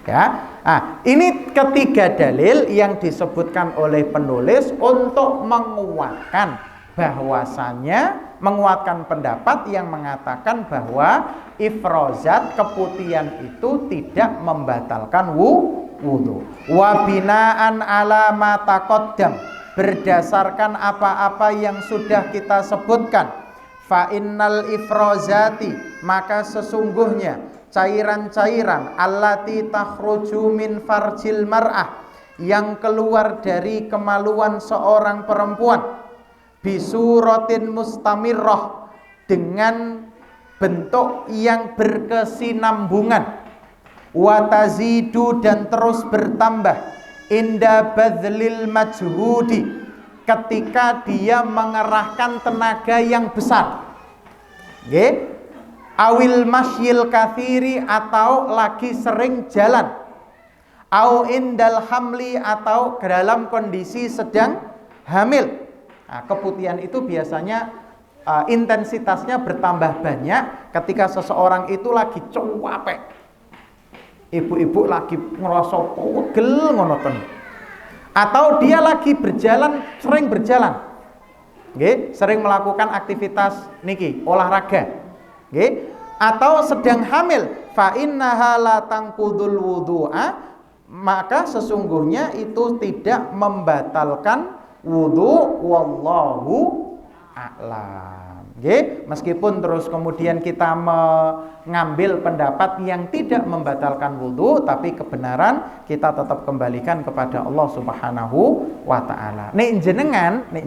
Ya. Ini ketiga dalil yang disebutkan oleh penulis untuk menguatkan pendapat yang mengatakan bahwa ifrozat, keputihan itu tidak membatalkan wudu. Wa binaan ala ma taqaddam, berdasarkan apa-apa yang sudah kita sebutkan. Fa innal ifrozati, maka sesungguhnya cairan-cairan allati takhruju min farjil mar'ah, yang keluar dari kemaluan seorang perempuan, bisuratin mustamirrah, dengan bentuk yang berkesinambungan, watazidu, dan terus bertambah, inda badlil majhudi, ketika dia mengerahkan tenaga yang besar. Nggih. Awil masyil kathiri, atau lagi sering jalan. Au indal hamli, atau dalam kondisi sedang hamil. Nah, keputihan itu biasanya intensitasnya bertambah banyak ketika seseorang itu lagi cuapek. Ibu-ibu lagi ngerasa pegel ngono ten. Atau dia lagi berjalan, sering berjalan, nggih, sering melakukan aktivitas niki, olahraga, nggih, atau sedang hamil, fa innaha la tanqudul wudu'a, maka sesungguhnya itu tidak membatalkan wudu, wallahu a'lam. Nggih, meskipun terus kemudian kita mengambil pendapat yang tidak membatalkan wudu, tapi kebenaran kita tetap kembalikan kepada Allah Subhanahu wa taala. Nek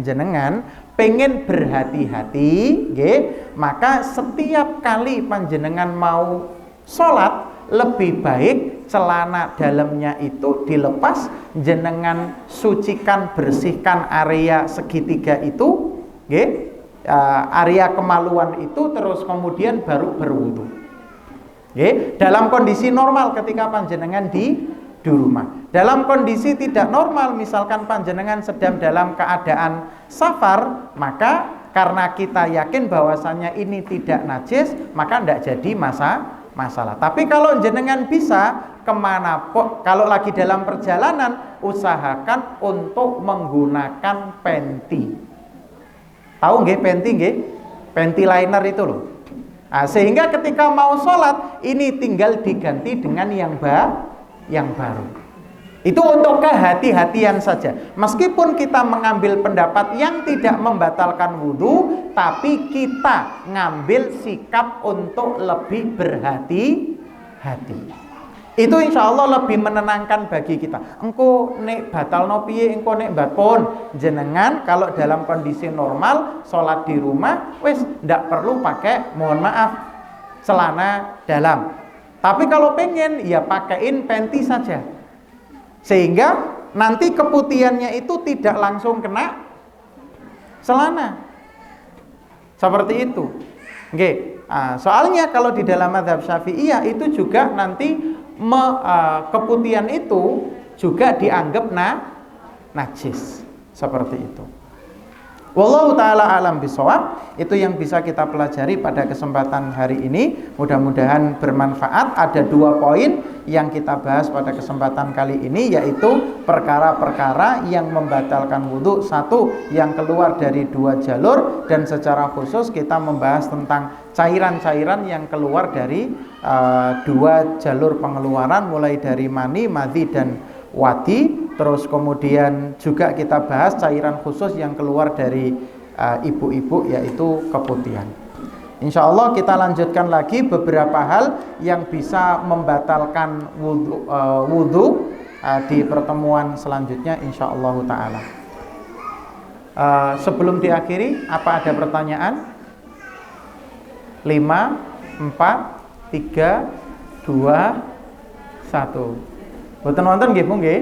jenengan pengen berhati-hati, nggih, maka setiap kali panjenengan mau sholat, lebih baik celana dalamnya itu dilepas, jenengan sucikan, bersihkan area segitiga itu, nggih, area kemaluan itu, terus kemudian baru berwudu. Oke, dalam kondisi normal ketika panjenengan di rumah. Dalam kondisi tidak normal, misalkan panjenengan sedang dalam keadaan safar, maka karena kita yakin bahwasannya ini tidak najis, maka tidak jadi masalah. Tapi kalau jenengan bisa kemana pun, kalau lagi dalam perjalanan, usahakan untuk menggunakan penti. Tahu nggih penti nggih? Penti liner itu loh. Nah, sehingga ketika mau sholat ini tinggal diganti dengan yang baru. Itu untuk kehati-hatian saja. Meskipun kita mengambil pendapat yang tidak membatalkan wudhu, tapi kita ngambil sikap untuk lebih berhati-hati. Itu insya Allah lebih menenangkan bagi kita. Engko nek batal no piye, engko nek batpon. Jenengan kalau dalam kondisi normal sholat di rumah, wis ndak perlu pakai, mohon maaf, celana dalam. Tapi kalau pengen, ya pakaiin penti saja, sehingga nanti keputihannya itu tidak langsung kena celana. Seperti itu. Oke. Soalnya kalau di dalam mazhab Syafi'iyah itu juga nanti keputihan itu juga dianggap najis. Seperti itu. Wallahu ta'ala alam bisawab. Itu yang bisa kita pelajari pada kesempatan hari ini. Mudah-mudahan bermanfaat. Ada 2 poin yang kita bahas pada kesempatan kali ini, yaitu perkara-perkara yang membatalkan wudhu. 1, yang keluar dari 2 jalur. Dan secara khusus kita membahas tentang cairan-cairan yang keluar dari 2 jalur pengeluaran, mulai dari mani, madhi, dan wadi. Terus kemudian juga kita bahas cairan khusus yang keluar dari ibu-ibu, yaitu keputihan. Insya Allah kita lanjutkan lagi beberapa hal yang bisa membatalkan wudhu di pertemuan selanjutnya, insya Allah ta'ala. Sebelum diakhiri, apa ada pertanyaan? 5, 4, 3, 2, 1. Boten wonten nggih, nggih.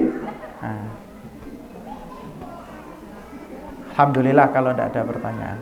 Alhamdulillah kalau tidak ada pertanyaan.